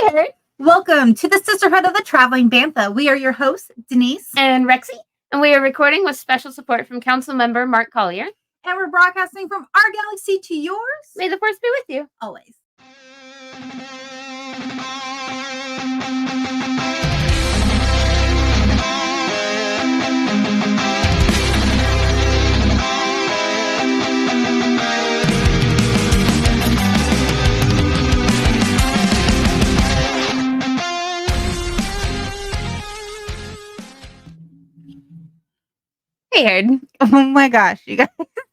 Hey, welcome to the Sisterhood of the Traveling Bantha. We are your hosts, Denise and Rexy, and we are recording with special support from Council Member Mark Collier. And we're broadcasting from our galaxy to yours. May the force be with you. Always. Hey, Ed. Oh my gosh, you guys,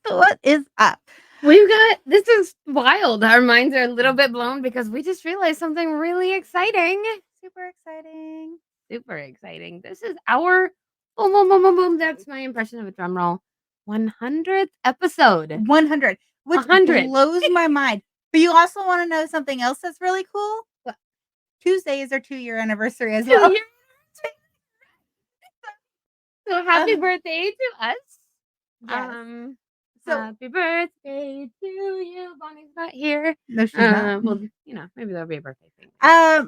what is up? This is wild. Our minds are a little bit blown because we just realized something really exciting. Super exciting. Super exciting. This is our, boom, boom, boom, boom, boom. That's my impression of a drum roll. 100th episode. 100, which 100. blows my mind. But you also want to know something else that's really cool? What? Tuesday is our 2-year anniversary as well. So happy birthday to us. Yes. So happy birthday to you. Bonnie's not here. No, she's not. Well, maybe there'll be a birthday thing. But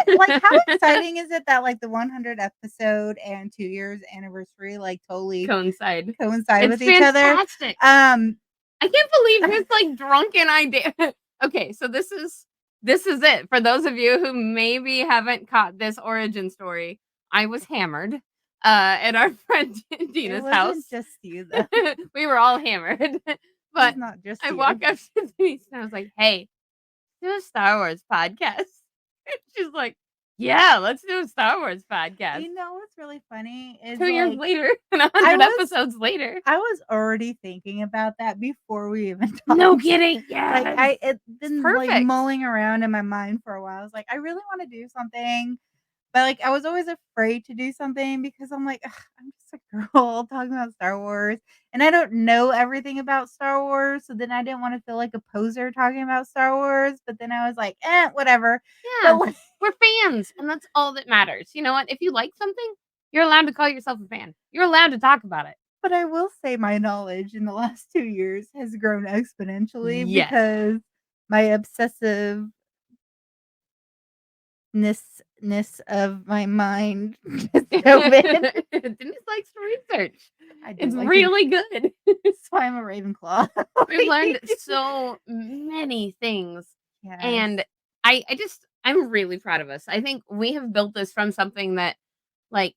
like, how exciting is it that like the 100th episode and 2 years anniversary like totally coincide with each other? I can't believe this like drunken idea. Okay, so this is it. For those of you who maybe haven't caught this origin story, I was hammered at our friend Dina's house. It wasn't just you though. We were all hammered. But it's not just I you. walked up to Denise and I was like, hey, do a Star Wars podcast. She's like, yeah, let's do a Star Wars podcast. You know what's really funny is 2 years later and 100 episodes later. I was already thinking about that before we even talked. No kidding. Yeah. Like it's been like mulling around in my mind for a while. I was like, I really want to do something. But like I was always afraid to do something because I'm like, I'm just a girl talking about Star Wars. And I don't know everything about Star Wars. So then I didn't want to feel like a poser talking about Star Wars. But then I was like, whatever. Yeah. But we're fans. And that's all that matters. You know what? If you like something, you're allowed to call yourself a fan. You're allowed to talk about it. But I will say my knowledge in the last 2 years has grown exponentially because my obsessiveness of my mind is so big. Denise likes to research. It's like really good. That's why I'm a Ravenclaw. We've learned so many things. Yes. And I'm really proud of us. I think we have built this from something that like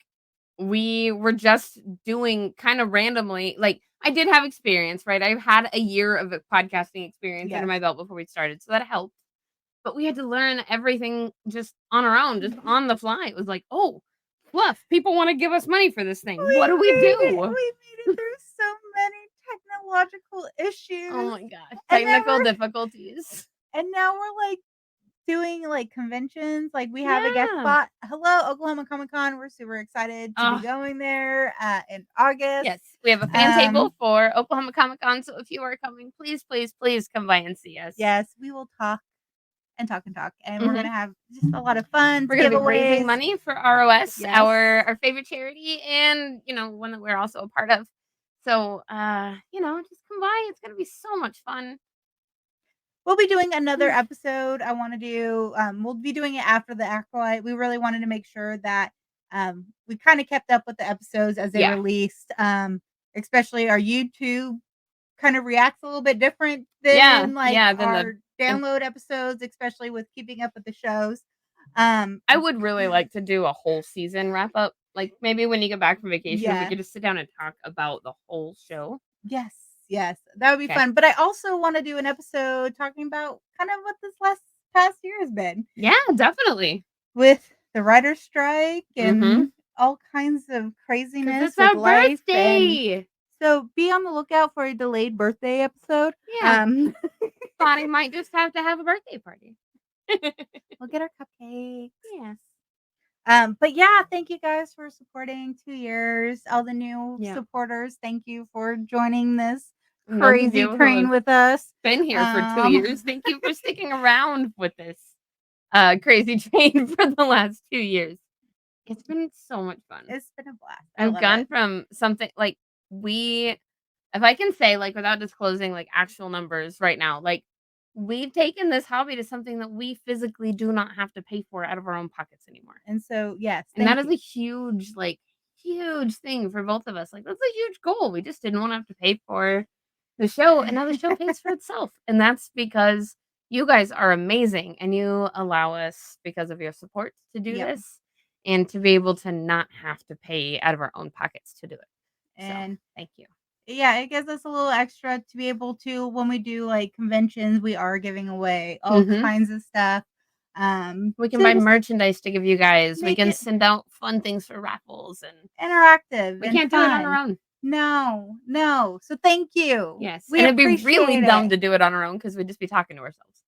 we were just doing kind of randomly. Like I did have experience, right? I've had a year of podcasting experience under my belt before we started. So that helped. But we had to learn everything just on our own, just on the fly. It was like, oh, fluff. People want to give us money for this thing. What do we do? We made it through so many technological issues. Oh my gosh. Technical difficulties. And now we're like doing like conventions. Like we have a guest spot. Hello, Oklahoma Comic Con. We're super excited to be going there in August. Yes. We have a fan table for Oklahoma Comic Con. So if you are coming, please, please, please come by and see us. Yes, we will talk. And we're gonna have just a lot of fun. We're gonna be raising money for ROS, our favorite charity, and one that we're also a part of. So just come by. It's gonna be so much fun. We'll be doing another episode. I want to do. We'll be doing it after the Acolyte. We really wanted to make sure that we kind of kept up with the episodes as they released. Especially our YouTube kind of reacts a little bit different than our download episodes, especially with keeping up with the shows. I would really like to do a whole season wrap up. Like maybe when you get back from vacation, we could just sit down and talk about the whole show. Yes, that would be fun. But I also want to do an episode talking about kind of what this past year has been. Yeah, definitely. With the writer's strike and all kinds of craziness. It's our birthday. So be on the lookout for a delayed birthday episode. Yeah. Bonnie might just have to have a birthday party. We'll get our cupcakes. Yes. But yeah, thank you guys for supporting 2 years. All the new supporters, thank you for joining this crazy train with us. Been here for 2 years. Thank you for sticking around with this crazy train for the last 2 years. It's been so much fun. It's been a blast. I've gone from something like if I can say, like, without disclosing like actual numbers right now, like we've taken this hobby to something that we physically do not have to pay for out of our own pockets anymore. And so, yes, And that thank is you. a huge, like, huge thing for both of us. Like, that's a huge goal. We just didn't want to have to pay for the show, and now the show pays for itself. And that's because you guys are amazing and you allow us, because of your support, to do Yep. this and to be able to not have to pay out of our own pockets to do it. So, And thank you. yeah, it gives us a little extra to be able to when we do, like, conventions, we are giving away all Mhm. kinds of stuff, We can to buy just merchandise to give you guys. We make can it send out fun things for raffles, and interactive we and can't do it on our fun. own. No, no, so thank you. Yes, We and it'd be really appreciate dumb it. to do it on our own because 'cause we'd just be talking to ourselves.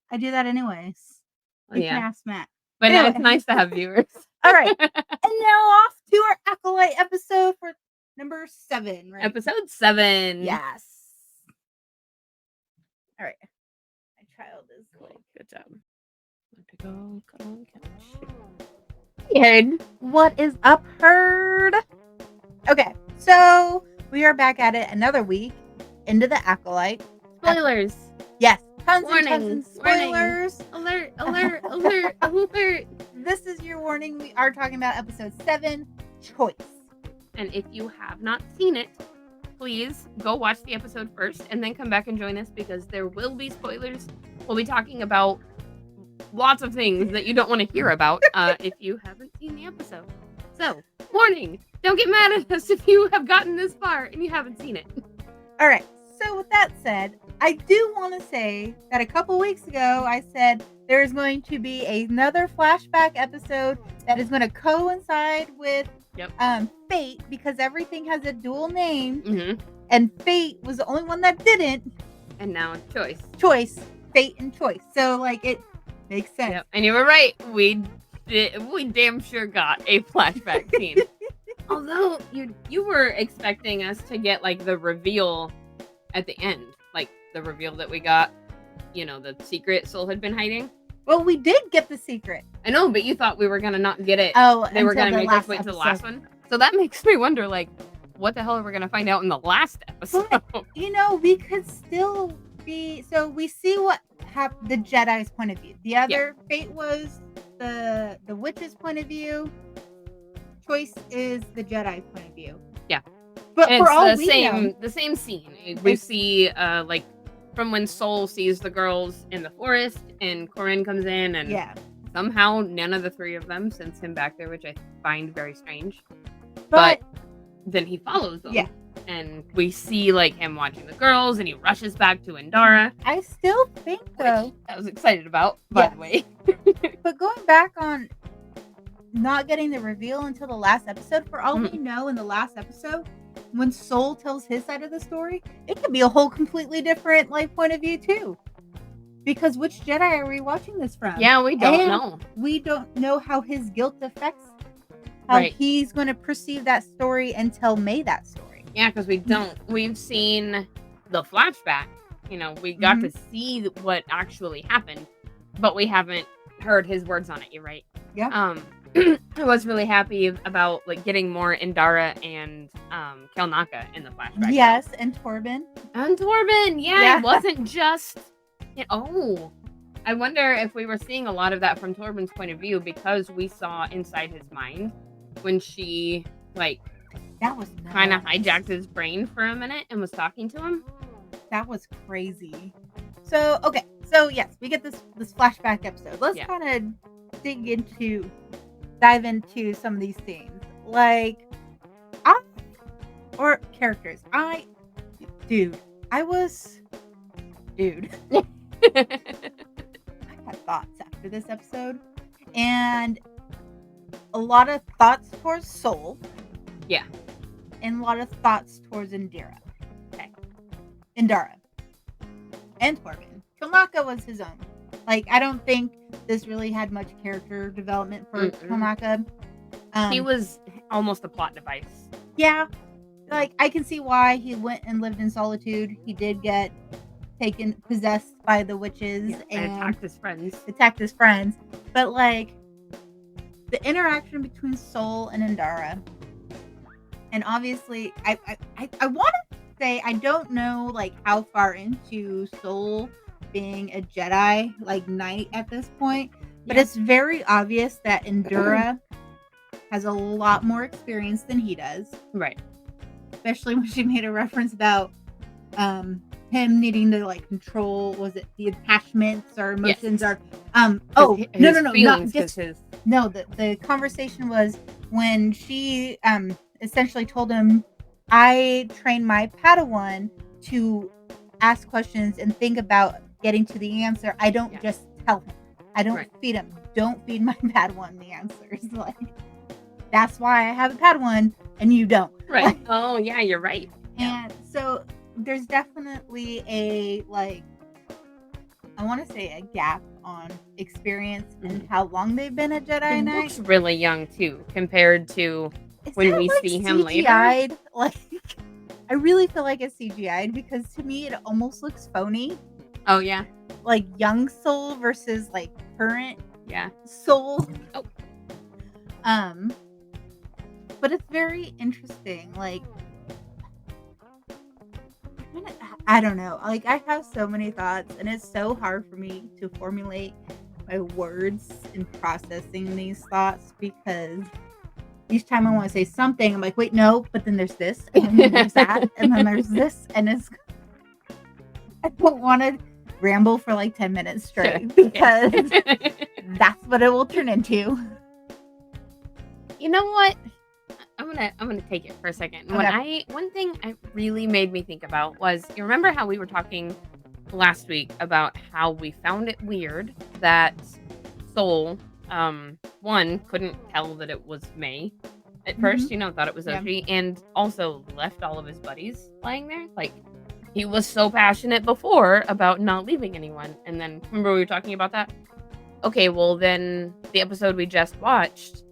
I do that anyways. Well, You can yeah, ask Matt. but now Anyway, it's nice to have viewers. alright, and now off to our Acolyte episode for number 7, right? Episode 7. Yes. Alright, my child is, like, Good job. Let to go, cuddle on couch. Weird. what is up, herd? Okay, so we are back at it another week into the Acolyte. Spoilers. Yes, tons and Warning. spoilers. Alert, alert, alert, alert. This is your warning. We are talking about episode 7, Choice. And if you have not seen it, please go watch the episode first and then come back and join us because there will be spoilers. We'll be talking about lots of things that you don't want to hear about if you haven't seen the episode. So, warning, don't get mad at us if you have gotten this far and you haven't seen it. All right, so with that said, I do want to say that a couple weeks ago I said there is going to be another flashback episode that is going to coincide with Fate because everything has a dual name, and Fate was the only one that didn't. And now it's Choice, Fate, and Choice. So like it makes sense. Yep. And you were right. We damn sure got a flashback scene. Although you were expecting us to get like the reveal at the end, like the reveal that we got, the secret Soul had been hiding. Well, we did get the secret. I know, but you thought we were gonna not get it. Oh, they were gonna make us wait episode. to the last one. So that makes me wonder, like, what the hell are we gonna find out in the last episode? But, we could still be. So we see what happened. The Jedi's point of view. The other Fate was the witch's point of view. Choice is the Jedi's point of view. Yeah, but and for all it's we know, the same scene. We see like from when Soul sees the girls in the forest, and Corinne comes in, and somehow none of the three of them sends him back there, which I find very strange. But then he follows them. Yeah. And we see like him watching the girls, and he rushes back to Indara. I still think though, I was excited about, by the way. But going back on not getting the reveal until the last episode, for all we know, in the last episode, when Soul tells his side of the story, it could be a whole completely different point of view too. Because which Jedi are we watching this from? Yeah, we don't know. We don't know how his guilt affects how he's going to perceive that story and tell May that story. Yeah, because we don't. We've seen the flashback. We got to see what actually happened, but we haven't heard his words on it. You're right. Yeah. I was really happy about getting more Indara and Kelnaka in the flashback. Yes, and Torben. Yeah. It wasn't just. I wonder if we were seeing a lot of that from Torben's point of view because we saw inside his mind when she that was kind of hijacked his brain for a minute and was talking to him. That was crazy. So okay, yes, we get this flashback episode. Let's kind of dive into some of these scenes, or characters. I had thoughts after this episode, and a lot of thoughts towards Soul. Yeah. And a lot of thoughts towards Indara. And Torben. Kilnaka was his own. I don't think this really had much character development for Kilnaka. He was almost a plot device. Yeah. I can see why he went and lived in solitude. He did get possessed by the witches and attacked his friends. But the interaction between Soul and Indara, and obviously I want to say I don't know how far into Soul being a Jedi, like, knight at this point, but Yeah. it's very obvious that Endura has a lot more experience than he does. Right. Especially when she made a reference about, him needing to, like, control, was it the attachments or emotions Yes. or, oh, no, His not feelings, just, because his no, the conversation was when she, essentially told him, "I train my Padawan to ask questions and think about getting to the answer. I don't yeah. just tell him. I don't Right. feed him. Don't feed my Padawan the answers." Like, that's why I have a Padawan and you don't. Right. Oh, yeah, you're right. Yeah. And so there's definitely a, like, I want to say a gap on experience and Mhm. how long they've been a He Jedi Knight. looks really young too, compared to Is when that we like see him later. CGI'd? Like, I really feel like it's CGI'd because to me it almost looks phony. Oh, yeah. Like young Soul versus like current Yeah. Soul. Oh. Um, but it's very interesting. Like, I don't know. Like, I have so many thoughts, and it's so hard for me to formulate my words in processing these thoughts because each time I want to say something, I'm like, wait, no, but then there's this, and then there's that, and then there's this, and it's, I don't want to ramble for like 10 minutes straight because that's what it will turn into. You know what? I'm gonna take it for a second. Okay. One thing I really made me think about was, you remember how we were talking last week about how we found it weird that Soul, one, couldn't tell that it was May at first, Hmm. thought it was Yeah. Oshi, and also left all of his buddies lying there. Like, he was so passionate before about not leaving anyone, and then remember we were talking about that? Okay, well then the episode we just watched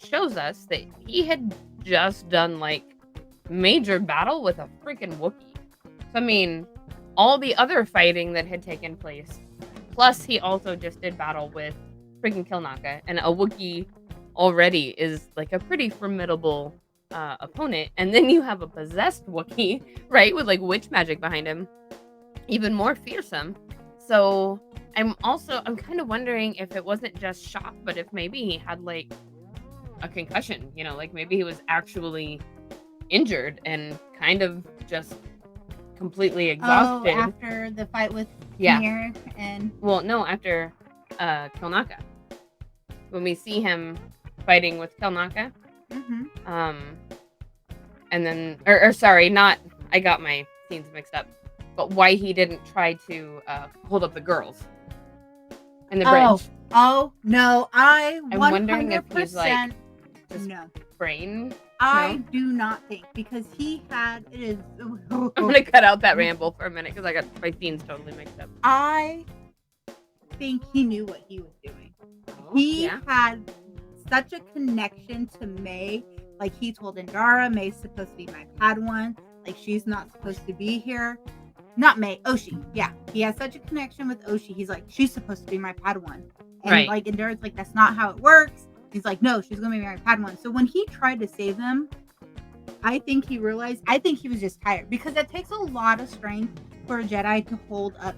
shows us that he had just done like major battle with a freaking Wookiee. So I mean, all the other fighting that had taken place, plus he also just did battle with freaking Kilnaka, and a Wookiee already is like a pretty formidable opponent, and then you have a possessed Wookiee, right, with like witch magic behind him, even more fearsome. So I'm kind of wondering if it wasn't just shock, but if maybe he had like a concussion, like maybe he was actually injured and kind of just completely Oh, exhausted. after the fight with Yeah. Mir and Well, no, after Kilnaka. When we see him fighting with Kilnaka, mhm. um and then or sorry, not I got my scenes mixed up. But why he didn't try to hold up the girls in the Oh, bridge. oh no, I I'm wondering if he's like 100% just no. brain. I No? do not think because he had it is. I'm gonna cut out that ramble for a minute because I got my scenes totally mixed up. I think he knew what he was doing. Oh, He yeah. had such a connection to May. Like he told Indara, May's supposed to be my Padawan. Like she's not supposed to be here. Not May, Oshi. Yeah, he has such a connection with Oshi. He's like, she's supposed to be my Padawan, and Right. like Indara's like, that's not how it works. He's like, no, she's gonna be my Padawan. So when he tried to save them, I think he realized. I think he was just tired because it takes a lot of strength for a Jedi to hold up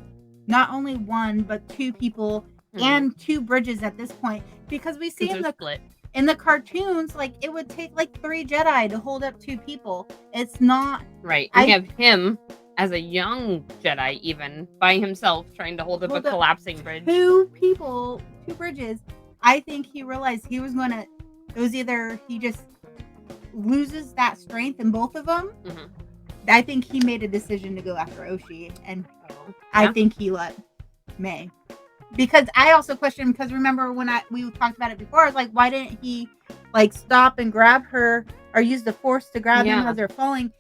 not only one but two people and two bridges at this point. Because we see They're split. in the cartoons, like it would take like 3 Jedi to hold up 2 people. It's not Right. And we have him as a young Jedi, even by himself, trying to hold up a collapsing bridge. 2 people, 2 bridges. I think he realized he was gonna. It was either he just loses that strength in both of them. Mm-hmm. I think he made a decision to go after Oshi, and I think he let May. Because I also questioned, because remember when we talked about it before, I was like, why didn't he like stop and grab her or use the force to grab them as they're falling?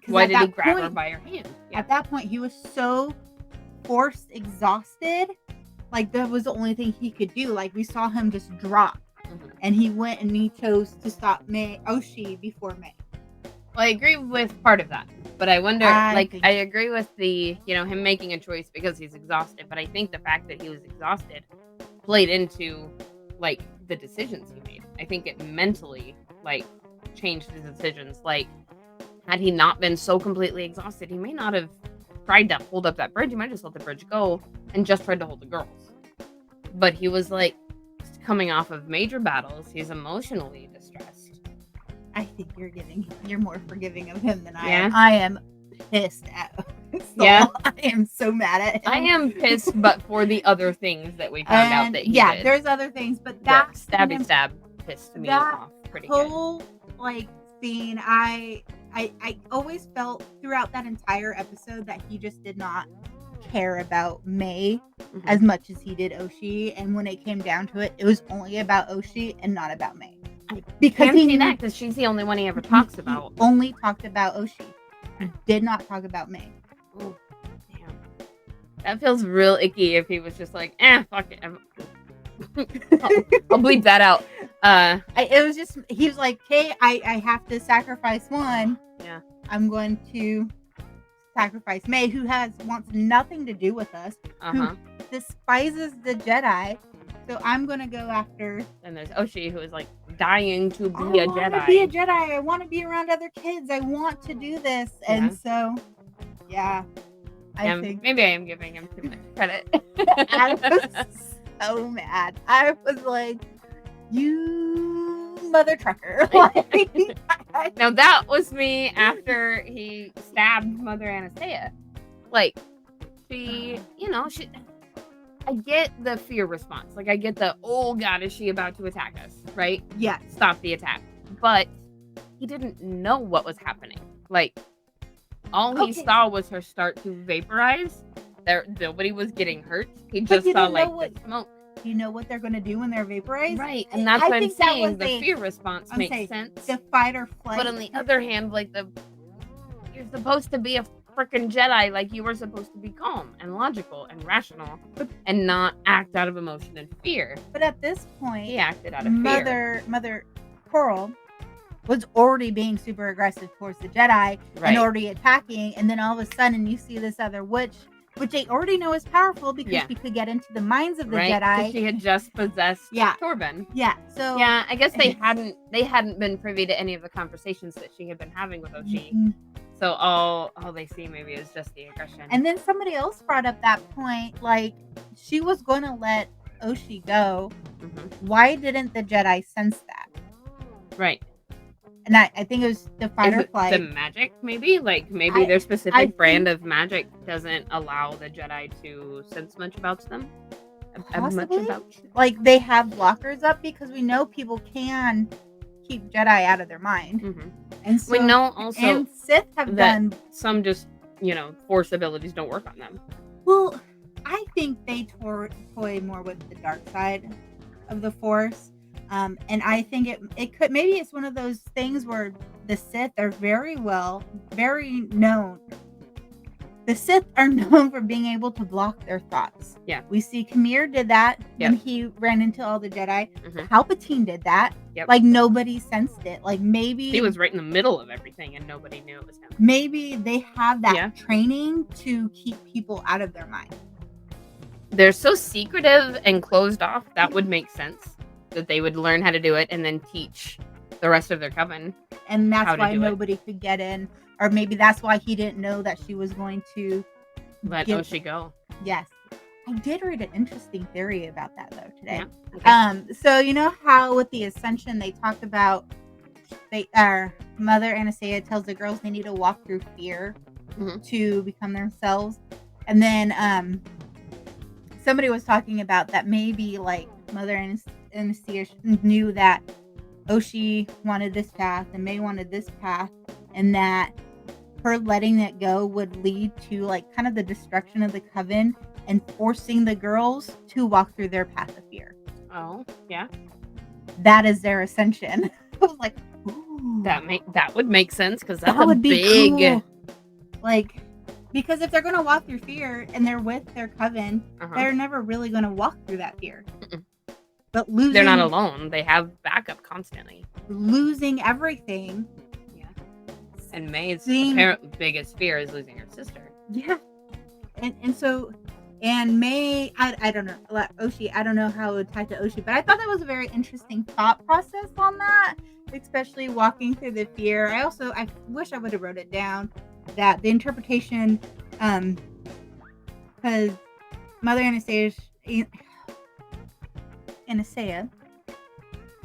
Why did he grab her by her hand? Yeah. At that point, he was so force exhausted. Like that was the only thing he could do. Like we saw him just drop, and he went and he chose to stop Oshi before May. Well, I agree with part of that, but I wonder, I agree with the, him making a choice because he's exhausted, but I think the fact that he was exhausted played into, like, the decisions he made. I think it mentally, like, changed his decisions. Like, had he not been so completely exhausted, he may not have tried to hold up that bridge. He might just let the bridge go and just tried to hold the girls. But he was like coming off of major battles. He's emotionally distressed. I think you're more forgiving of him than I am. I am pissed at his soul. Yeah. I am so mad at him. I am pissed, but for the other things that we found out that he did. There's other things, but that stabby stab pissed me off pretty good. Whole scene, I always felt throughout that entire episode that he just did not care about May as much as he did Oshi, and when it came down to it, it was only about Oshi and not about May. Because he see that because she's the only one he ever talks about. He only talked about Oshi. He did not talk about May. Oh, damn. That feels real icky if he was just like, fuck it. I'll bleep that out. It was just, he was like, hey, I have to sacrifice one. Yeah. I'm going to sacrifice May, who wants nothing to do with us, who despises the Jedi. So I'm going to go after. And there's Oshi, who is like dying to be a Jedi. I want to be a Jedi. I want to be around other kids. I want to do this. Yeah. And so, yeah. I think maybe I am giving him too much credit. I was so mad. I was like, you mother trucker. Now that was me after he stabbed Mother Anastasia. Like, she, I get the fear response. Like, I get the, oh God, is she about to attack us? Right? Yeah. Stop the attack. But he didn't know what was happening. Like, all he saw was her start to vaporize. Nobody was getting hurt. He just saw, the smoke. You know what they're going to do when they're vaporized? Right. And that's what I'm saying. The fear response makes sense. The fight or flight. But on the other hand, you're supposed to be a freaking Jedi. Like, you were supposed to be calm and logical and rational and not act out of emotion and fear. But at this point, he acted out of fear. Mother Coral was already being super aggressive towards the Jedi and already attacking. And then all of a sudden you see this other witch, which they already know is powerful because she could get into the minds of the Jedi. She had just possessed Torben. Yeah. So I guess they hadn't been privy to any of the conversations that she had been having with Oshi. Mm-hmm. So all they see maybe is just the aggression. And then somebody else brought up that point, like, she was going to let Oshi go. Mm-hmm. Why didn't the Jedi sense that? Right. And I think it was the fight or flight. The magic, maybe? Like, maybe their specific brand of magic doesn't allow the Jedi to sense much about them? Possibly. Like, they have blockers up because we know people can keep Jedi out of their mind. Mm-hmm. And so, we know also and Sith have done some just, Force abilities don't work on them. Well, I think they toy more with the dark side of the Force. And I think it could, maybe it's one of those things where the Sith are very known. The Sith are known for being able to block their thoughts. Yeah. We see Khmer did that when he ran into all the Jedi. Mm-hmm. Palpatine did that. Yep. Like, nobody sensed it. Like, maybe he was right in the middle of everything and nobody knew it was him. Maybe they have that training to keep people out of their mind. They're so secretive and closed off. That would make sense. That they would learn how to do it and then teach the rest of their coven. And that's why nobody could get in. Or maybe that's why he didn't know that she was going to let Oshi go. Yes. I did read an interesting theory about that, though, today. Yeah. Okay. So you know how with the Ascension they talked about Mother Anastasia tells the girls they need to walk through fear to become themselves. And then somebody was talking about that maybe like Mother Anastasia knew that Oshi wanted this path and May wanted this path, and that her letting it go would lead to like kind of the destruction of the coven and forcing the girls to walk through their path of fear. Oh, yeah. That is their ascension. I was like, ooh. That would make sense because that would be big. Cool. Like, because if they're going to walk through fear and they're with their coven, they're never really going to walk through that fear. Mm-mm. But they're not alone. They have backup constantly. Losing everything. Yeah. And May's apparent biggest fear is losing her sister. Yeah. And May, I don't know, Oshi, I don't know how it would tie to Oshi, but I thought that was a very interesting thought process on that, especially walking through the fear. I wish I would have wrote it down, that the interpretation Because Mother Anastasia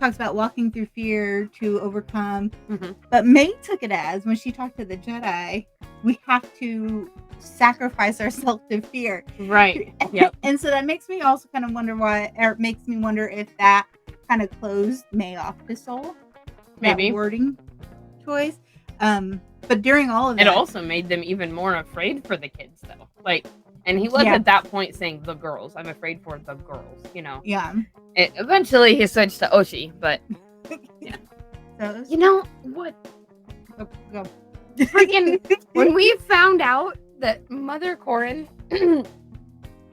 talks about walking through fear to overcome. Mm-hmm. But May took it as, when she talked to the Jedi, we have to sacrifice ourselves to fear. Right. Yep. And so that makes me also kind of wonder makes me wonder if that kind of closed May off to Soul. Maybe. That wording choice. But during all of that, it also made them even more afraid for the kids, though. Like, and he was at that point saying the girls. I'm afraid for the girls, you know. Yeah. Eventually he switched to Oshi, but yeah. So you know what? Go. Freaking when we found out that Mother Corrin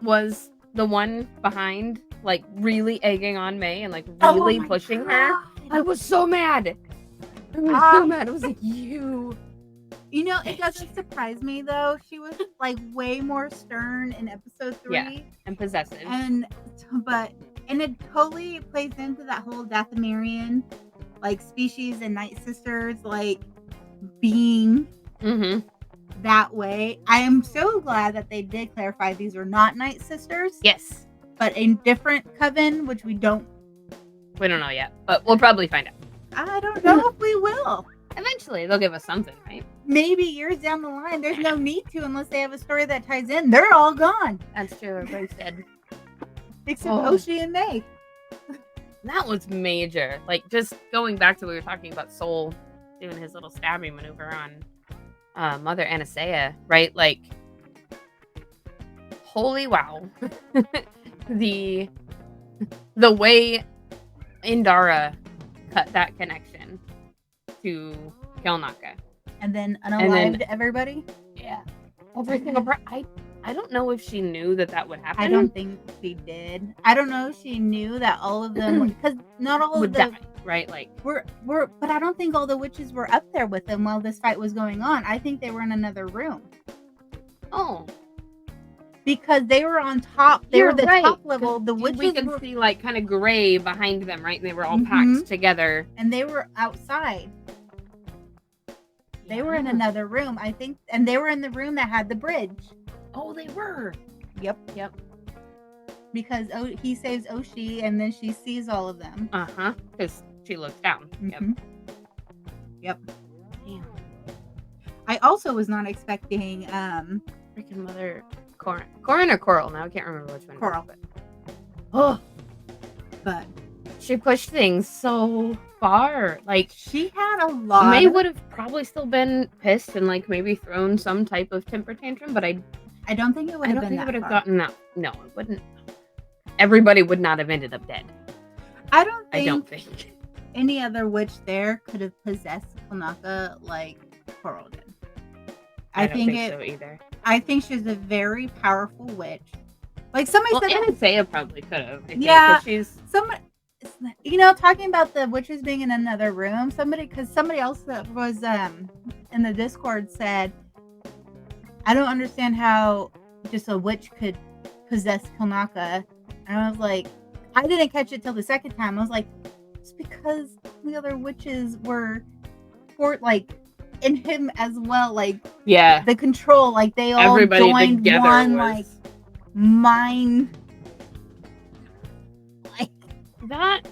was the one behind, like, really egging on May and like really pushing her, I was so mad. I was so mad. I was like, you. You know, it doesn't surprise me though. She was like way more stern in episode 3. Yeah, and possessive. And it totally plays into that whole Dathomirian, like, species and Night Sisters, like, being that way. I am so glad that they did clarify these are not Night Sisters. Yes. But a different coven, which we don't know yet, but we'll probably find out. I don't know if we will. Eventually, they'll give us something, right? Maybe years down the line. There's no need to unless they have a story that ties in. They're all gone. That's true. Everybody's dead. Except Oshi and May. That was major. Like, just going back to what we were talking about, Soul doing his little stabbing maneuver on Mother Anastasia, right? Like, holy wow. the way Indara cut that connection to Kelnaka. And then unalived everybody? Yeah. Every single I don't know if she knew that would happen. I don't think she did. I don't know if she knew that all of them, because not all would of them die, right? Like, were, but I don't think all the witches were up there with them while this fight was going on. I think they were in another room. Oh. Because they were on top. They were the top level. The witches we could see, like, kind of gray behind them, right? And they were all packed together. And they were outside. They were in another room, I think. And they were in the room that had the bridge. Oh, they were. Yep. Because he saves Oshi, and then she sees all of them. Because she looks down. Yep. Damn. I also was not expecting freaking Mother Corrin or Coral. Now I can't remember which one. Coral. But she pushed things so far. Like, she had a lot. May would have probably still been pissed and, like, maybe thrown some type of temper tantrum, but I don't think it would have been that. I don't think it would have gotten that. No, it wouldn't. Everybody would not have ended up dead. I don't think any other witch there could have possessed Kelnaka like Coral did. I don't think so either. I think she's a very powerful witch. Like, somebody said, Anastasia probably could have. Yeah, she's somebody. You know, talking about the witches being in another room. Somebody else that was in the Discord said, I don't understand how just a witch could possess Kelnaka. And I was like, I didn't catch it till the second time. I was like, it's because the other witches were like in him as well. Like, yeah, the control. Like, they all joined one like mind. That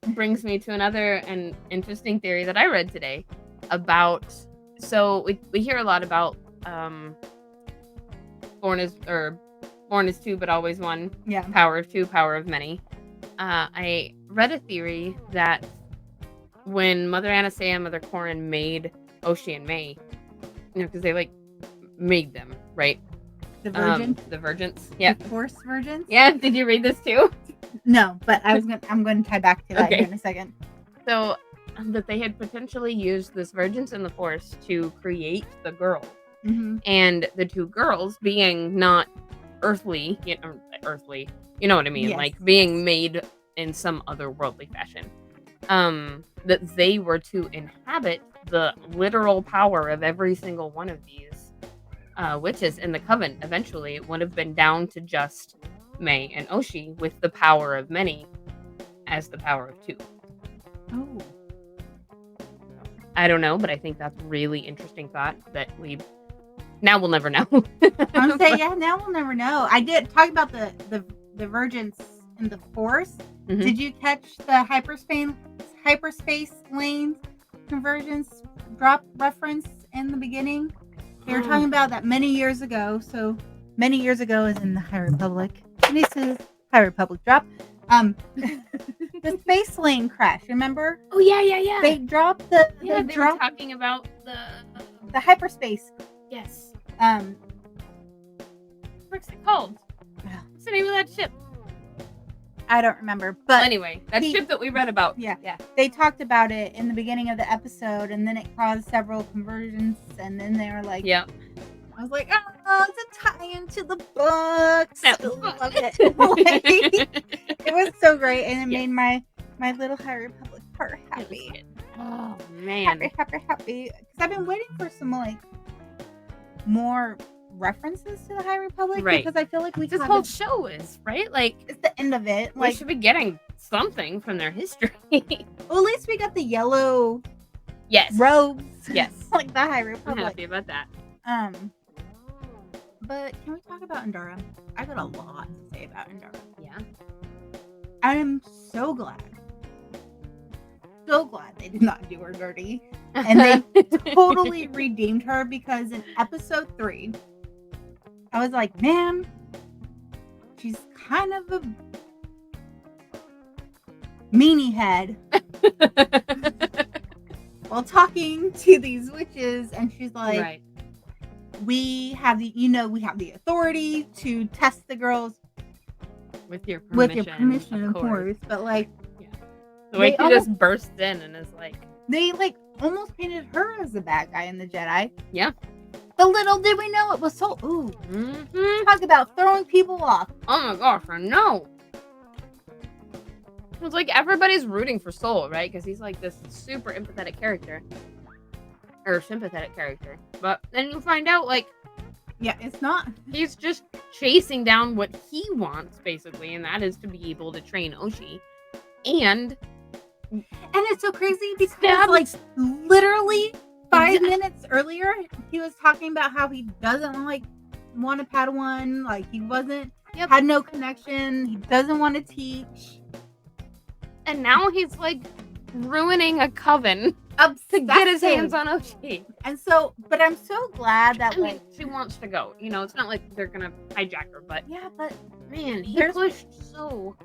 brings me to another and interesting theory that I read today about. So we hear a lot about born as two but always one. Yeah. Power of two, power of many. I read a theory that when Mother Anastasia and Mother Corrin made Oshi and May, you know, because they, like, made them, right? The virgin? The virgins. Yeah. The Force virgins? Yeah. Did you read this too? No, but I'm going to tie back to that here in a second. So, that they had potentially used this virgins in the Force to create the girl. And the two girls being not earthly, you know what I mean? Yes. Like, being made in some otherworldly fashion. That they were to inhabit the literal power of every single one of these witches in the coven. Eventually, it would have been down to just May and Oshi, with the power of many as the power of two. Oh. I don't know, but I think that's really interesting thought that Now we'll never know. I'm saying, yeah, now we'll never know. I did talk about the divergence in the Force. Mhm. Did you catch the hyperspace lane convergence drop reference in the beginning? They were talking about that many years ago. So many years ago is in the High Republic. And this is High Republic drop. The space lane crash, remember? Oh yeah. They dropped the They were talking about the hyperspace. Yes. What's it called? Yeah. What's the name of that ship? I don't remember, but anyway, that ship that we read about. Yeah. They talked about it in the beginning of the episode, and then it caused several conversions, and then they were like, "Yeah." I was like, "Oh, it's a tie-in to the books." I love it. It was so great, and it made my little High Republic heart happy. Oh man, happy! Because I've been waiting for some more references to the High Republic, right? Because I feel like this whole show is right. Like it's the end of it. Like we should be getting something from their history. Well, at least we got the yellow. Yes. Robes. Yes. Like the High Republic. I'm happy about that. But can we talk about Endara? I got a lot to say about Endara. Yeah. I am so glad they did not do her dirty. And they totally redeemed her, because in episode 3, I was like, man, she's kind of a meanie head. While talking to these witches, and she's like, right. We have the authority to test the girls with your permission, of course. But like, the way she just bursts in and is like, they like almost painted her as the bad guy in the Jedi. Yeah. But little did we know it was so. Ooh, talk about throwing people off. Oh my gosh, I know. It was like everybody's rooting for Soul, right? Because he's like this super empathetic character. Or sympathetic character. But then you find out, like, yeah, it's not. He's just chasing down what he wants, basically, and that is to be able to train Oshi. And it's so crazy because, like, literally 5 minutes earlier, he was talking about how he doesn't, like, want a Padawan. Like, he wasn't, had no connection. He doesn't want to teach. And now he's, like, ruining a coven. To get his hands on Oshi. And so, but I'm so glad that, I mean, she wants to go. You know, it's not like they're gonna hijack her, but yeah, but man, he pushed so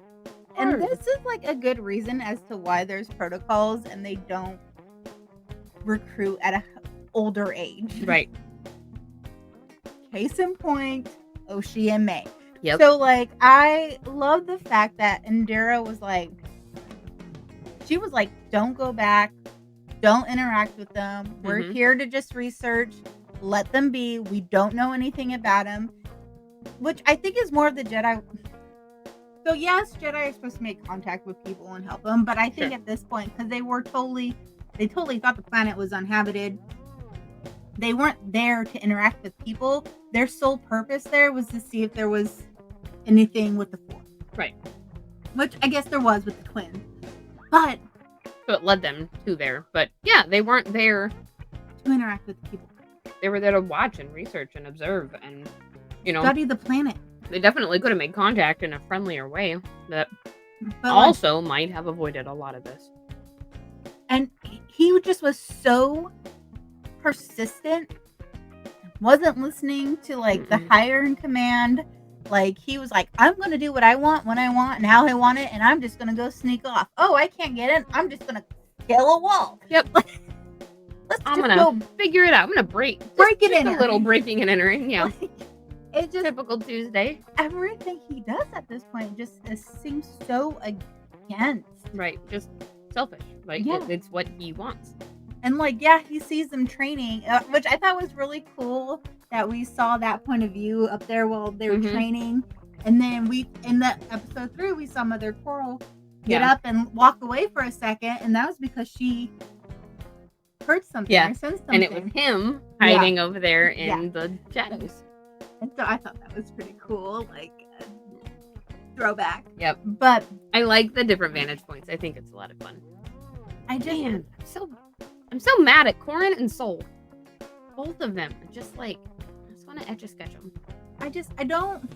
hard. And this is like a good reason as to why there's protocols and they don't recruit at an older age. Right. Case in point, Oshi and May. Yep. So, like, I love the fact that Indira was like, she was like, don't go back. Don't interact with them. We're here to just research. Let them be. We don't know anything about them. Which I think is more of the Jedi. So yes, Jedi are supposed to make contact with people and help them. But I think at this point, because they totally thought the planet was uninhabited. They weren't there to interact with people. Their sole purpose there was to see if there was anything with the Force. Right. Which I guess there was with the twins. But so it led them to there. But yeah, they weren't there to interact with people. They were there to watch and research and observe and, you know, study the planet. They definitely could have made contact in a friendlier way that also might have avoided a lot of this. And he just was so persistent, wasn't listening to like the higher in command. Like, he was like, I'm going to do what I want, when I want, and how I want it, and I'm just going to go sneak off. Oh, I can't get in. I'm just going to kill a wall. Yep. I'm going to figure it out. I'm going to break it in. A little breaking and entering, yeah. Like, it's just typical Tuesday. Everything he does at this point just seems so against. Right. Just selfish. Like, it's what he wants. And, like, yeah, he sees them training, which I thought was really cool that we saw that point of view up there while they were training. And then in the episode 3, we saw Mother Coral get up and walk away for a second. And that was because she heard something or sensed something. And it was him hiding over there in the shadows. And so I thought that was pretty cool. Like, throwback. Yep. But I like the different vantage points. I think it's a lot of fun. Man, I'm so mad at Corrin and Soul. Both of them are just like want to etch a sketch them. I don't.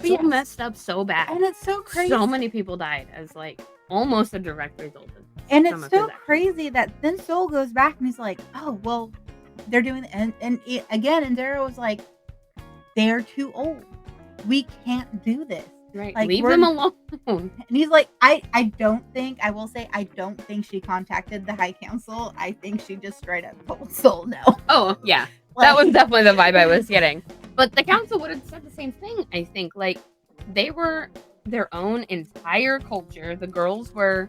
So messed up so bad. And it's so crazy. So many people died as like almost a direct result of and it's so crazy that then Soul goes back and he's like, oh, well, they're doing and again, and Indira was like, they're too old. We can't do this. Right. Like, leave them alone. And he's like, I don't think she contacted the High Council. I think she just straight up told Soul no. Oh, yeah. That was definitely the vibe I was getting. But the council would have said the same thing, I think. Like, they were their own entire culture. The girls were,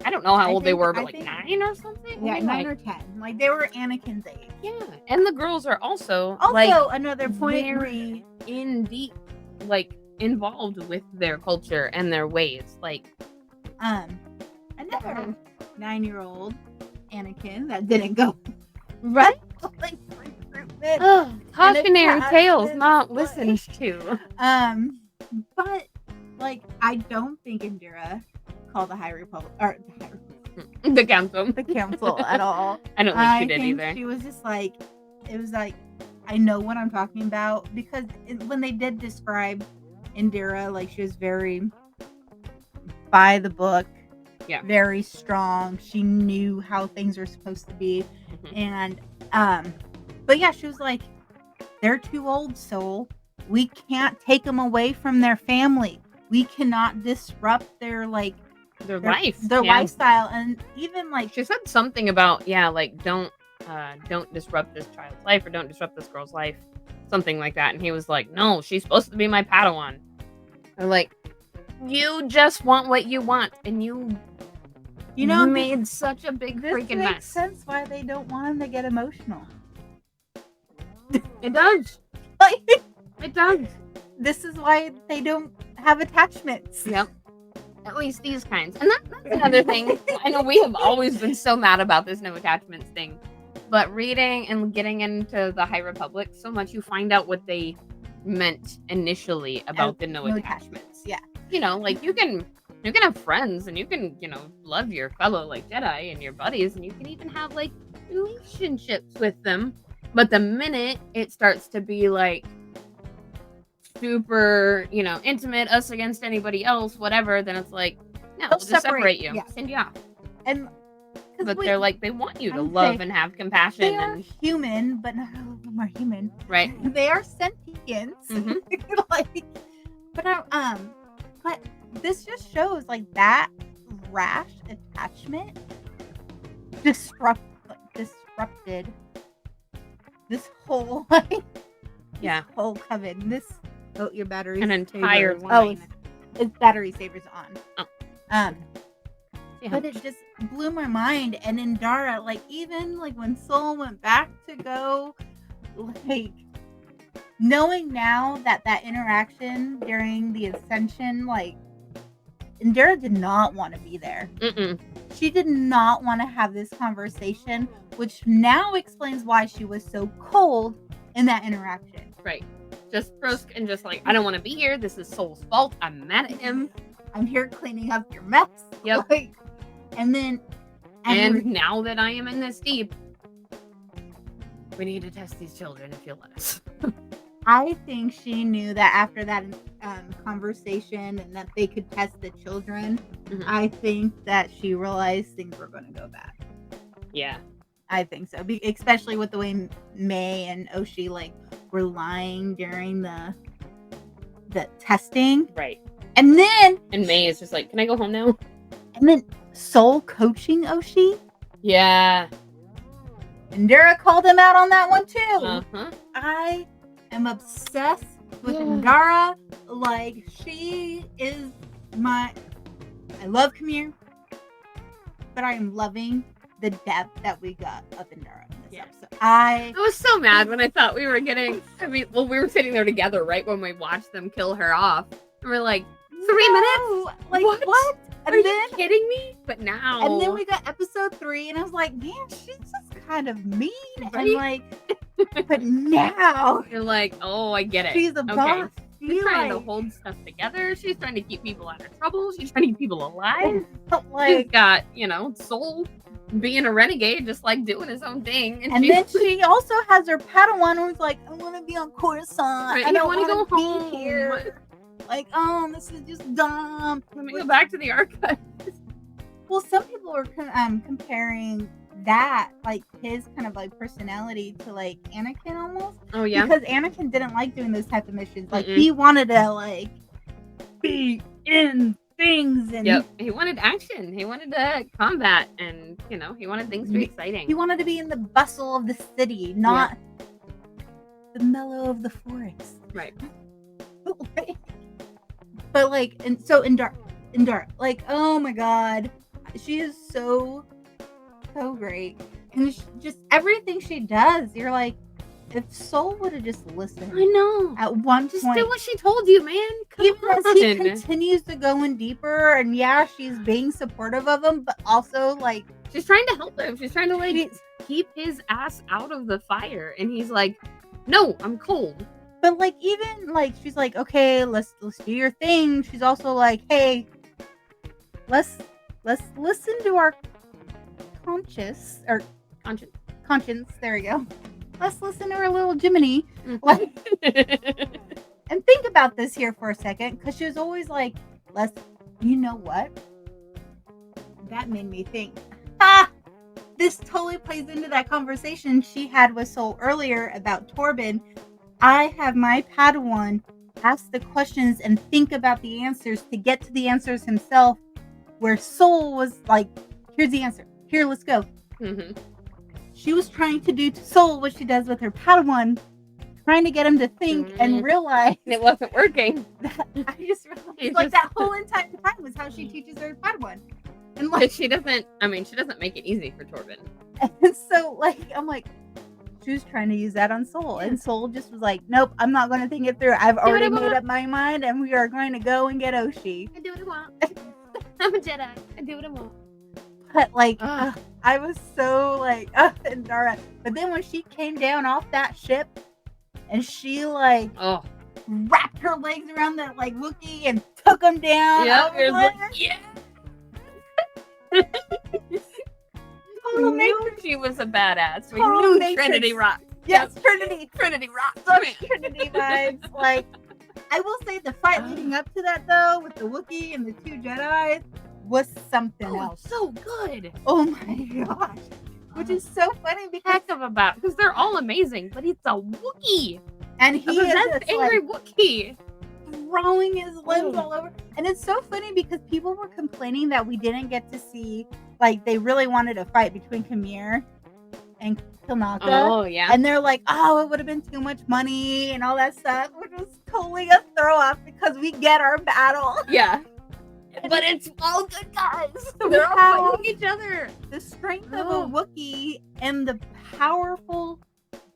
I don't know how old they were, but like 9 or something? Yeah, 9 or 10. Like, they were Anakin's age. Yeah. And the girls are also like, another point. Very in deep, like, involved with their culture and their ways. Like, another 9-year-old Anakin that didn't go right. Like, recruitment. Cautionary tales not listened to. But like, I don't think Indira called the High Republic or the council at all. I don't think she did either. She was just like, it was like, I know what I'm talking about, because when they did describe Indira, like, she was very by the book. Yeah. Very strong. She knew how things are supposed to be. Mm-hmm. And but yeah, she was like, they're too old, Soul. We can't take them away from their family. We cannot disrupt their life, their lifestyle. And even like, she said something about, like, don't disrupt this child's life, or don't disrupt this girl's life, something like that. And he was like, no, she's supposed to be my Padawan. Or like, you just want what you want, and you made such a big freaking mess. This makes sense why they don't want him to get emotional. It does. It does. This is why they don't have attachments. Yep. At least these kinds. And that's another thing. I know we have always been so mad about this no attachments thing. But reading and getting into the High Republic so much, you find out what they meant initially about the no attachments. Yeah. Like, you can have friends, and you can, love your fellow, like, Jedi and your buddies, and you can even have, like, relationships with them. But the minute it starts to be, like, super, intimate, us against anybody else, whatever, then it's like, no, we'll just separate you. Yeah. Send you off. But they're like, they want you to love and have compassion. They are human, but not all of them are human. Right. They are sentient. Mm-hmm. But this just shows, like, that rash attachment disrupted this whole, like, whole coven. Your battery. An entire line. Its battery saver's on. Oh. But it just blew my mind. And in Dara, like, even like when Soul went back to go, like, knowing now that interaction during the Ascension, like, Indira did not want to be there. Mm-mm. She did not want to have this conversation, which now explains why she was so cold in that interaction. Right. Just brusque and just like, I don't want to be here. This is Soul's fault. I'm mad at him. I'm here cleaning up your mess. Yep. Like, and now that I am in this deep, we need to test these children if you'll let us. I think she knew that after that conversation, and that they could test the children. Mm-hmm. I think that she realized things were going to go bad. Yeah. I think so. Especially with the way May and Oshi, like, were lying during the testing. Right. And May is just like, can I go home now? And then Soul coaching Oshi. Yeah. Indira called him out on that one too. Uh-huh. I am obsessed with Indira. Like, she is I love Kamir, but I am loving the depth that we got of Indira in this episode. I was so mad when I thought we were getting, we were sitting there together, right, when we watched them kill her off. And we're like, 3 minutes? Like, what? And Are you kidding me? But now. And then we got episode 3, and I was like, man, she's just kind of mean. Right? And like, but now. You're like, oh, I get it. She's a boss. She's trying to hold stuff together. She's trying to keep people out of trouble. She's trying to keep people alive. Like, she's got, Soul being a renegade, just like doing his own thing. And then she also has her Padawan who's like, I want to be on Coruscant. Right, I don't want go to home. be here. Like, oh, this is just dumb. Let me go back to the archive. Well, some people were comparing that, like, his kind of, like, personality to, like, Anakin almost. Oh, yeah? Because Anakin didn't like doing those type of missions. Like, he wanted to, like, be in things. And yep. He wanted action. He wanted to combat. And, you know, he wanted things to be exciting. He wanted to be in the bustle of the city, not the mellow of the forest. Right. But, like, and so Indara, like, oh my god, she is so great, and just everything she does, you're like, if Soul would have just listened, I know, at one just point, do what she told you, man. Come even on. as he continues to go in deeper, and yeah, she's being supportive of him, but also like she's trying to help him. She's trying to like keep his ass out of the fire, and he's like, no, I'm cold. But, like, even, like, she's like, okay, let's do your thing. She's also like, hey, let's listen to our conscience. There we go. Let's listen to our little Jiminy. Like, and think about this here for a second, because she was always like, you know what? That made me think, this totally plays into that conversation she had with Soul earlier about Torben. I have my Padawan ask the questions and think about the answers to get to the answers himself, where Soul was like, here's the answer. Here, let's go. Mm-hmm. She was trying to do to Soul what she does with her Padawan, trying to get him to think and realize it wasn't working. I just realized, like, that whole entire time was how she teaches her Padawan. And, like, she doesn't make it easy for Torben. And so, like, I'm like, she was trying to use that on Soul, and Soul just was like, nope, I'm not going to think it through. I've already made up my mind, and we are going to go and get Oshi. I do what I want. I'm a Jedi. I do what I want. But, like, I was so, like, Indara. But then when she came down off that ship, and she, like, wrapped her legs around that, like, Wookiee and took him down. Yeah, it was like, yeah. We knew she was a badass. We knew Trinity rocked. Yes, Trinity rocked. Trinity vibes. Like, I will say the fight leading up to that, though, with the Wookiee and the two Jedis, was something else. So good. Oh my gosh. Which is so funny because because they're all amazing, but it's a Wookiee. And he is an angry Wookiee. Throwing his limbs all over. And it's so funny because people were complaining that we didn't get to see, like, they really wanted a fight between Khmer and Kilnaka. Oh, yeah. And they're like, oh, it would have been too much money and all that stuff, which was totally a throw off because we get our battle. Yeah. But it's all good guys. They're all fighting each other. The strength of a Wookiee and the powerful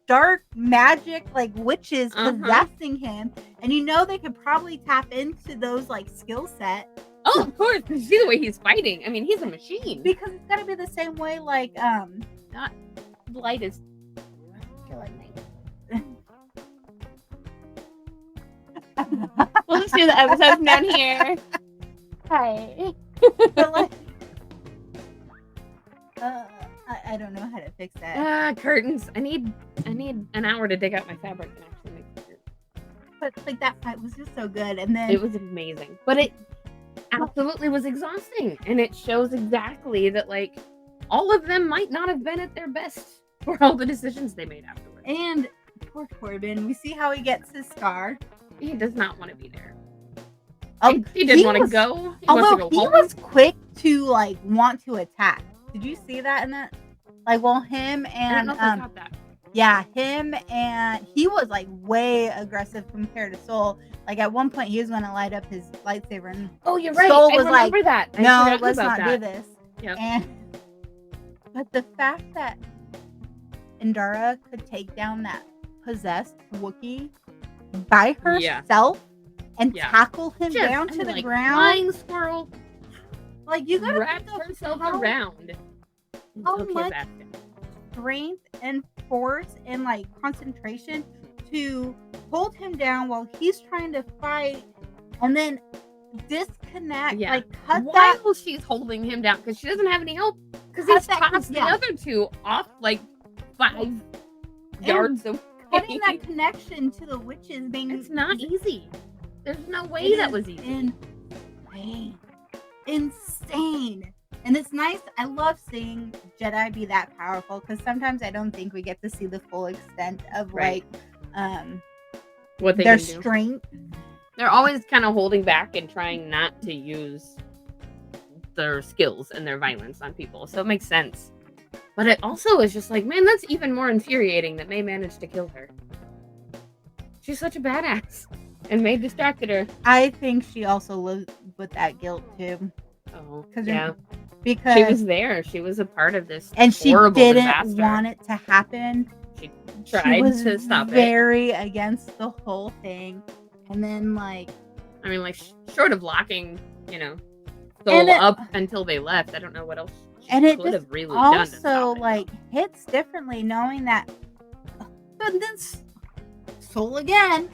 dark magic, like, witches possessing him, and you know they could probably tap into those, like, skill set. Oh, of course. See the way he's fighting. I mean, he's a machine. Because it's gotta be the same way, like, not Blight is killing me. We'll just do the episodes down here. Hi. But, like, I don't know how to fix that. Curtains. I need an hour to dig out my fabric and actually make the curtains. But, like, that fight was just so good, and then it was amazing. But it absolutely was exhausting, and it shows exactly that, like, all of them might not have been at their best for all the decisions they made afterwards. And poor Corbin, we see how he gets his scar. He does not want to be there. He didn't want to go. He was quick to, like, want to attack. Did you see that in that? Like, well, him and him and he was, like, way aggressive compared to Soul. Like, at one point he was going to light up his lightsaber, and you're right. Soul was like, that. no, let's not do this. Yep. But the fact that Indara could take down that possessed Wookiee by herself and tackle him down to the ground, flying squirrel. Like, you gotta wrap herself around. How much strength and force and, like, concentration to hold him down while he's trying to fight, and then disconnect, like, cut while she's holding him down, because she doesn't have any help, Because he's tossed the other two off like 5 yards away. Cutting that connection to the witches being... It's not easy. There's no way that was easy. Insane. And it's nice. I love seeing Jedi be that powerful because sometimes I don't think we get to see the full extent of what their strength. They're always kind of holding back and trying not to use their skills and their violence on people. So it makes sense. But it also is just like, man, that's even more infuriating that May managed to kill her. She's such a badass. And May distracted her. I think she also lived with that guilt too. Oh, yeah. Because she was there. She was a part of this and she horrible didn't disaster. Want it to happen. She tried to stop it. Very against the whole thing. And then short of locking, Soul up until they left, I don't know what else she could have really done. Also, hits differently knowing that. But then Soul again.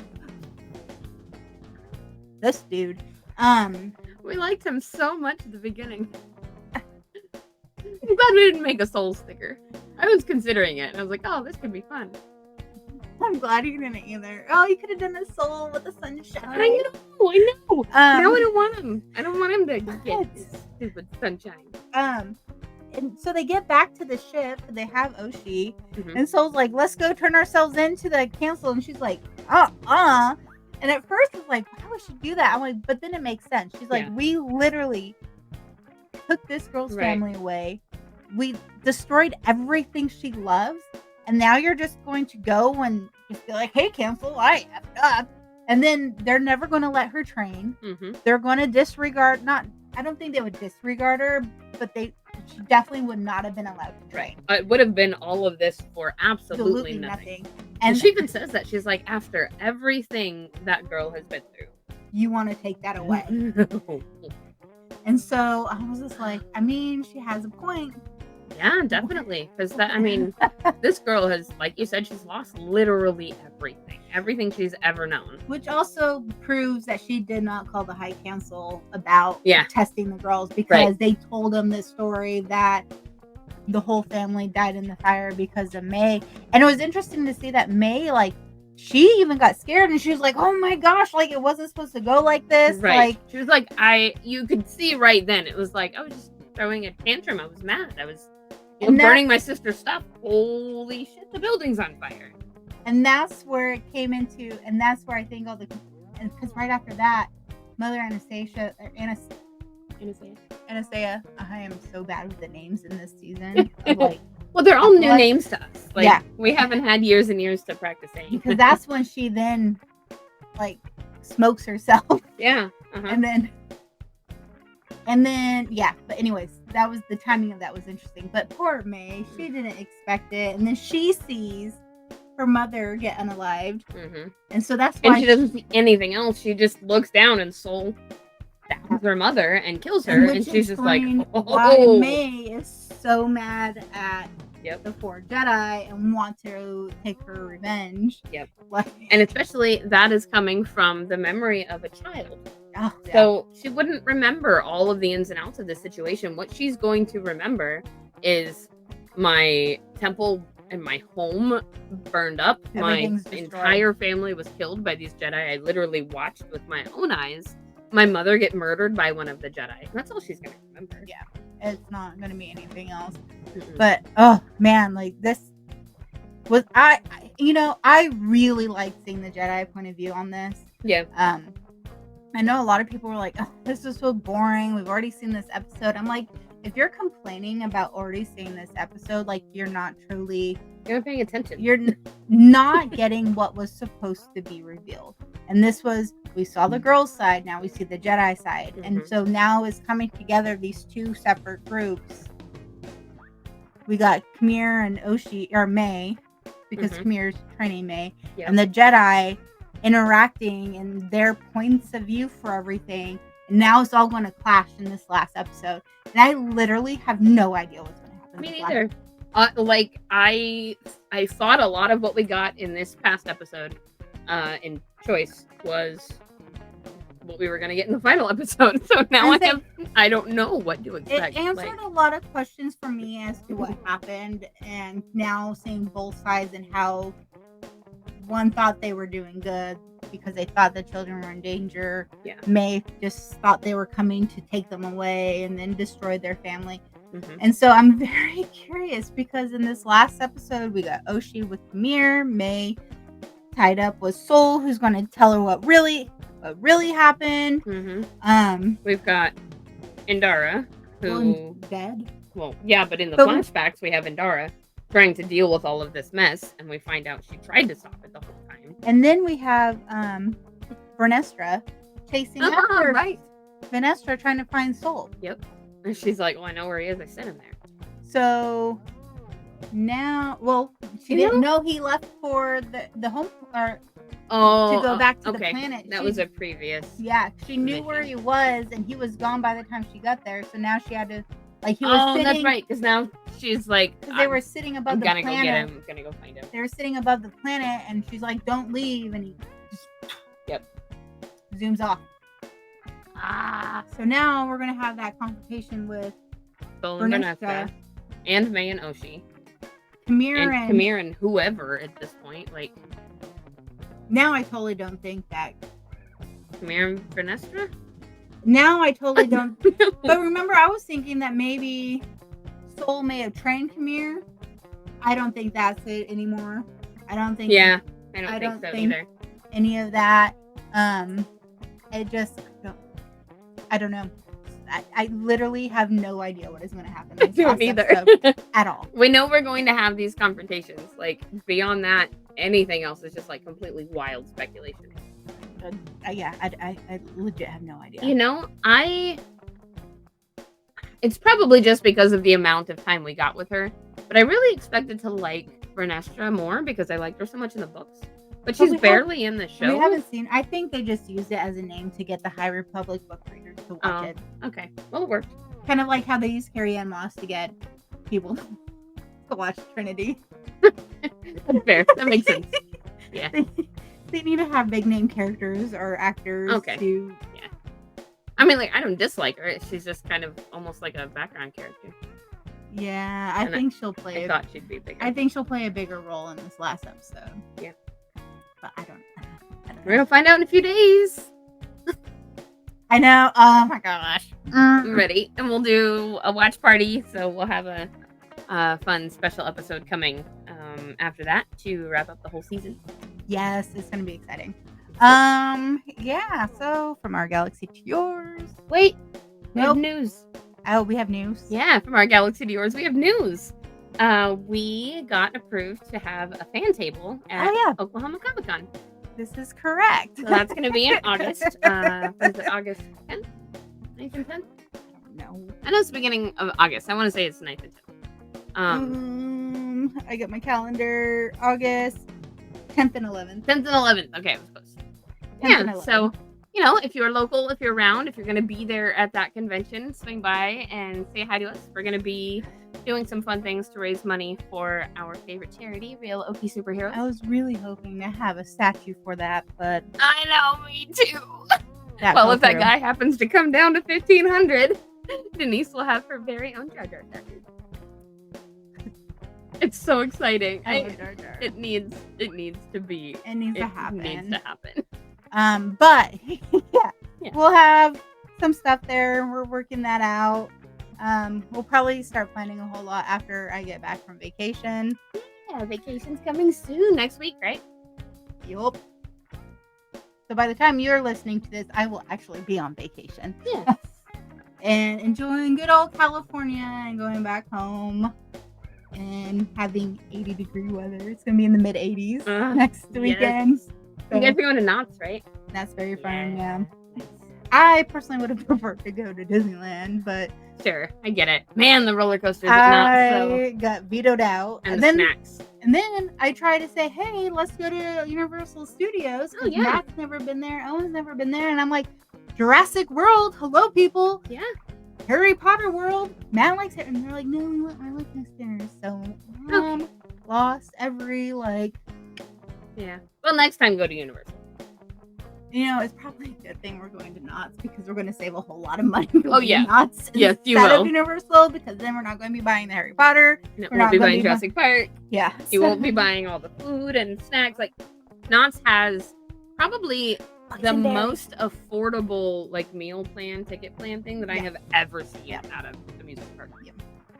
This dude. We liked him so much at the beginning. I'm glad we didn't make a Soul sticker. I was considering it, and I was like, oh, this could be fun. I'm glad you didn't either. Oh, you could have done a Soul with the sunshine. I know. Now I don't want him. I don't want him to get this stupid sunshine. And so they get back to the ship. They have Oshi. And Soul's like, let's go turn ourselves into the council. And she's like, And at first I was like, why would she do that? I'm like, but then it makes sense. She's like, we literally took this girl's family away. We destroyed everything she loves. And now you're just going to go and just be like, hey, council, I effed up. And then they're never going to let her train. They're going to disregard, I don't think they would disregard her, but she definitely would not have been allowed to train. It would have been all of this for absolutely nothing. And she even says that. She's like, after everything that girl has been through. You want to take that away. And so I was just like, she has a point. Yeah, definitely. Because this girl has, like you said, she's lost literally everything she's ever known. Which also proves that she did not call the High Council about testing the girls because they told them this story that the whole family died in the fire because of May. And it was interesting to see that May, she even got scared and she was like, oh my gosh, it wasn't supposed to go like this. Right. She was like, you could see right then. It was like, I was just throwing a tantrum. I was mad. I was burning my sister's stuff. Holy shit, the building's on fire. And that's where it came into, and that's where I think because right after that, Mother Anastasia, I am so bad with the names in this season. Well, they're all new names to us. We haven't had years and years to practice saying. Because that's when she then, smokes herself. Yeah. And then, but anyways, that was the timing of that was interesting. But poor May, she didn't expect it. And then she sees her mother get unalived. And so that's why. And she doesn't see anything else. She just looks down and Soul stabs her mother and kills her. And she's just like, why May is so mad at the 4 Jedi and want to take her revenge. And especially that is coming from the memory of a child. So she wouldn't remember all of the ins and outs of this situation. What she's going to remember is my temple and my home burned up. My entire family was killed by these Jedi. I literally watched with my own eyes my mother get murdered by one of the Jedi. That's all she's going to remember. Yeah. It's not going to be anything else. But, oh, man, this was... I really liked seeing the Jedi point of view on this. Yeah. I know a lot of people were like, oh, this is so boring. We've already seen this episode. I'm like, if you're complaining about already seeing this episode, you're not truly... You're not paying attention. You're not getting what was supposed to be revealed. And this was, we saw the girls' side, now we see the Jedi side. And so now is coming together these two separate groups. We got Khmer and Oshi, or May, because Khmer's training May, and the Jedi interacting and their points of view for everything. And now it's all going to clash in this last episode. And I literally have no idea what's going to happen. Me neither. I thought a lot of what we got in this past episode in Choice was what we were gonna get in the final episode. So now I don't know what to expect. It answered a lot of questions for me as to what happened, and now seeing both sides and how one thought they were doing good because they thought the children were in danger. Yeah. May just thought they were coming to take them away and then destroy their family. Mm-hmm. And so I'm very curious because in this last episode, we got Oshi with Camille, May tied up with Soul, who's going to tell her what really happened. Mm-hmm. We've got Indara, who dead. Well, yeah, but in the flashbacks, we have Indara trying to deal with all of this mess, and we find out she tried to stop it the whole time. And then we have Vernestra chasing after Vernestra trying to find Soul. Yep. And she's like, well, I know where he is. I sent him there. So now, well, she didn't know he left for the home to go back to the planet. That was a previous. Yeah, she knew where he was, and he was gone by the time she got there. So now she had to, like, he was sitting. That's right. Because now she's like, because they were sitting above the planet. I'm gonna go get him. I'm gonna go find him. They were sitting above the planet, and she's like, "Don't leave," and he just zooms off. So now we're gonna have that confrontation with Soul and Vanessa, and May and Oshi, Camille and whoever at this point. Like, now I totally don't think that Camille and Vanessa. Now I totally don't. But remember, I was thinking that maybe Soul may have trained Camille. I don't think that's it anymore. I don't think. Yeah, I don't think so either. Any of that. I don't know. I literally have no idea what is going to happen. I don't either. At all. We know we're going to have these confrontations. Like, beyond that, anything else is just like completely wild speculation. I legit have no idea. You know, it's probably just because of the amount of time we got with her, but I really expected to like Vernestra more because I liked her so much in the books. But she's barely in the show. We haven't seen. I think they just used it as a name to get the High Republic book readers to watch it. Okay, well, it worked. Kind of like how they used Carrie Ann Moss to get people to watch Trinity. Fair, that makes sense. Yeah, they need to have big name characters or actors. Okay. Yeah. I mean, like, I don't dislike her. She's just kind of almost like a background character. Yeah, I think she'll play. I thought she'd be bigger. I think she'll play a bigger role in this last episode. Yeah. But I don't know. We're gonna find out in a few days. I know. Oh my gosh. I'm ready. And we'll do a watch party. So we'll have a fun special episode coming after that to wrap up the whole season. Yes, it's gonna be exciting. Yeah, so from our galaxy to yours. Wait, we have news. Oh, we have news? Yeah, from our galaxy to yours, we have news. We got approved to have a fan table at Oklahoma Comic Con. This is correct. So that's going to be in August. Is it August 10th? 9th and 10th? I don't know. I know it's the beginning of August. I want to say it's 9th and 10th. I got my calendar. August 10th and 11th. 10th and 11th. Okay, I was close. Yeah, so, you know, if you're local, if you're around, if you're going to be there at that convention, swing by and say hi to us. We're going to be doing some fun things to raise money for our favorite charity, Real Okie Superheroes. I was really hoping to have a statue for that, but... I know, me too. Well, if that guy happens to come down to 1,500, Denise will have her very own Jar Jar statue. It's so exciting. It needs to be. It needs to happen. It needs to happen. But yeah, we'll have some stuff there. We're working that out. We'll probably start planning a whole lot after I get back from vacation. Yeah, vacation's coming soon, next week, right? Yup. So by the time you're listening to this, I will actually be on vacation. Yeah. And enjoying good old California and going back home and having 80-degree weather. It's going to be in the mid-80s next weekend. Yes. So, you guys are going to Knott's, right? That's very fun, yeah. I personally would have preferred to go to Disneyland, but... Sure, I get it. Man, the roller coasters at Knott's. I got vetoed out. And then snacks. And then I tried to say, hey, let's go to Universal Studios. Oh, yeah. Matt's never been there. Owen's never been there. And I'm like, Jurassic World. Hello, people. Yeah. Harry Potter World. Matt likes it. And they're like, no, we want my likeness dinner. So, lost every, Yeah. Well, next time, go to Universal. It's probably a good thing we're going to Knott's because we're going to save a whole lot of money going yeah. to Knott's Yes, you instead will. of Universal, because then we're not going to be buying the Harry Potter. And it We're won't not be gonna buying Jurassic Park. Yeah. You won't be buying all the food and snacks. Like, Knott's has probably the most affordable, like, meal plan, ticket plan thing that I have ever seen out of the amusement park.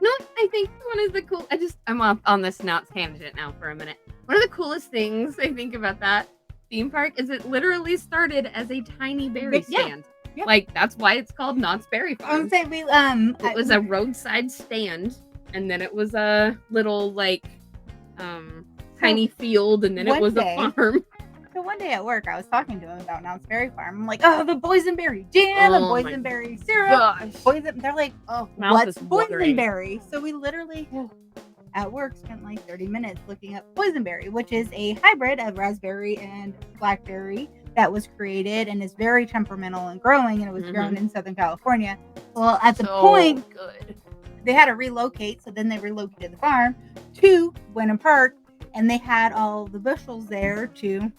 No, I think one of the I'm off on this Knott's tangent now for a minute. One of the coolest things I think about that theme park is it literally started as a tiny berry stand. Yeah. Like, that's why it's called Knott's Berry Farm. I would say it was a roadside stand, and then it was a little, like, tiny field, and then it was a farm. So one day at work, I was talking to him about Knott's Berry Farm. I'm like, oh, the boysenberry jam, the boysenberry syrup. Gosh. They're like, oh, Mouth what's boysenberry? So we literally, at work, spent like 30 minutes looking up boysenberry, which is a hybrid of raspberry and blackberry that was created and is very temperamental and growing, and it was grown in Southern California. Well, at the point, they had to relocate, so then they relocated the farm to Wenham Park, and they had all the bushels there to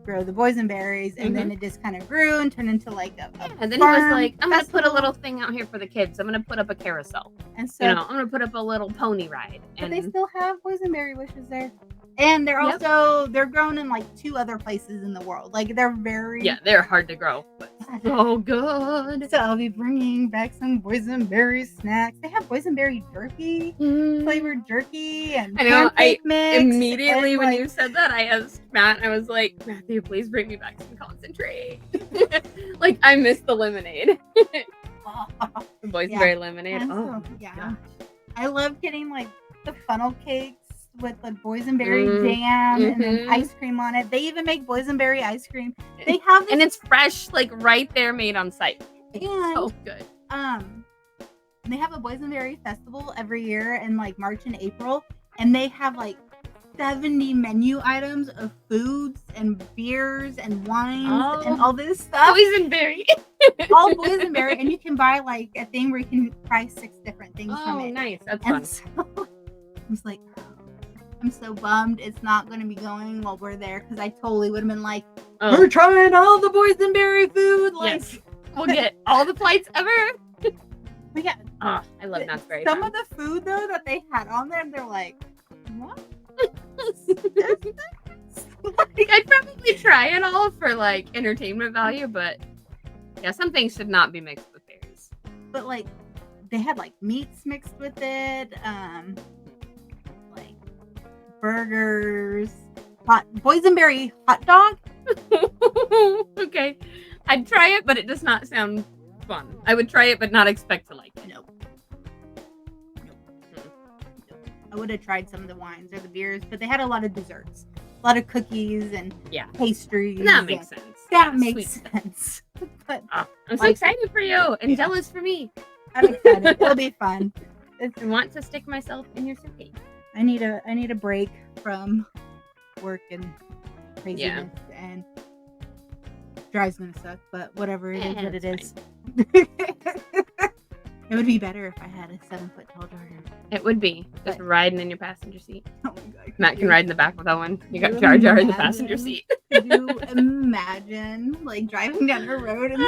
grow the boysenberries, and then it just kind of grew and turned into like a and then he was like, I'm going to put a little thing out here for the kids. I'm going to put up a carousel. And so, I'm going to put up a little pony ride. But they still have boysenberry bushes there. And they're also, they're grown in like 2 other places in the world. Like, they're very... Yeah, they're hard to grow, but so good. So I'll be bringing back some boysenberry snacks. They have boysenberry jerky, flavored jerky, and pancake mix. Immediately when you said that, I asked Matt, I was like, Matthew, please bring me back some concentrate. Like, I missed the lemonade. The boysenberry lemonade. I love getting like the funnel cakes with the boysenberry jam and then ice cream on it. They even make boysenberry ice cream. They have this, and it's fresh, like right there, made on site. It's so good. They have a boysenberry festival every year in like March and April, and they have like 70 menu items of foods and beers and wines and all this stuff. Boysenberry. All boysenberry, and you can buy like a thing where you can try 6 different things from it. Oh, nice. That's fun. So, I was like, I'm so bummed it's not going to be going while we're there, because I totally would have been like, we're trying all the boysenberry food. Like, yes. We'll get all the flights ever. But yeah, I love Knott's Berry Some Farm. of the food though that they had on there, they're like, what? Like, I'd probably try it all for like entertainment value, but yeah, some things should not be mixed with berries. But like, they had like meats mixed with it, like burgers, boysenberry hot dog. Okay, I'd try it, but it does not sound fun. I would try it, but not expect to like it. Nope. I would have tried some of the wines or the beers, but they had a lot of desserts, a lot of cookies and pastries. And that makes sense. That makes sense. But I'm so excited for you and jealous for me. I'm excited. It'll be fun. I want to stick myself in your suitcase. I need a break from work and craziness, and drive's gonna suck, but whatever, it is what it is. It would be better if I had a 7-foot tall Jar. It would be just riding in your passenger seat. Oh my God, Matt can ride in the back with Owen. You got Jar Jar in the passenger seat. Could you imagine like driving down the road and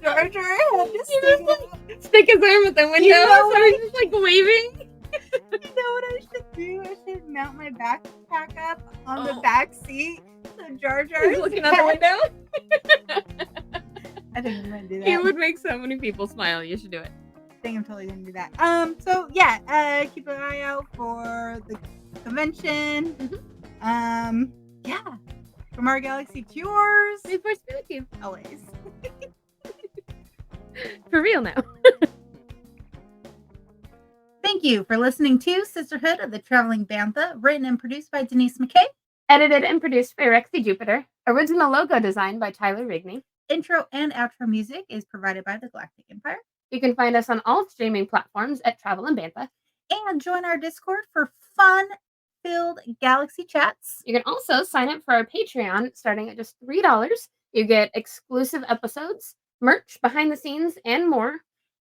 Jar Jar had to stick his arm at the window, so he's just like waving. You know what I should do? I should mount my backpack up on the back seat so Jar Jar is looking out the window. I think I'm gonna do that. It would make so many people smile. You should do it. I think I'm totally gonna do that. So yeah, keep an eye out for the convention. Yeah, from our galaxy to yours. May force be with you always. For real now. Thank you for listening to Sisterhood of the Traveling Bantha, written and produced by Denise McKay. Edited and produced by Rexy Jupiter. Original logo design by Tyler Rigney. Intro and outro music is provided by the Galactic Empire. You can find us on all streaming platforms at Travel and Bantha. And join our Discord for fun-filled galaxy chats. You can also sign up for our Patreon starting at just $3. You get exclusive episodes, merch, behind the scenes, and more.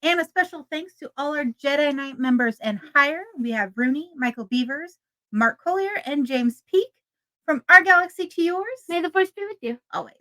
And a special thanks to all our Jedi Knight members and higher. We have Rooney, Michael Beavers, Mark Collier, and James Peake. From our galaxy to yours. May the force be with you. Always.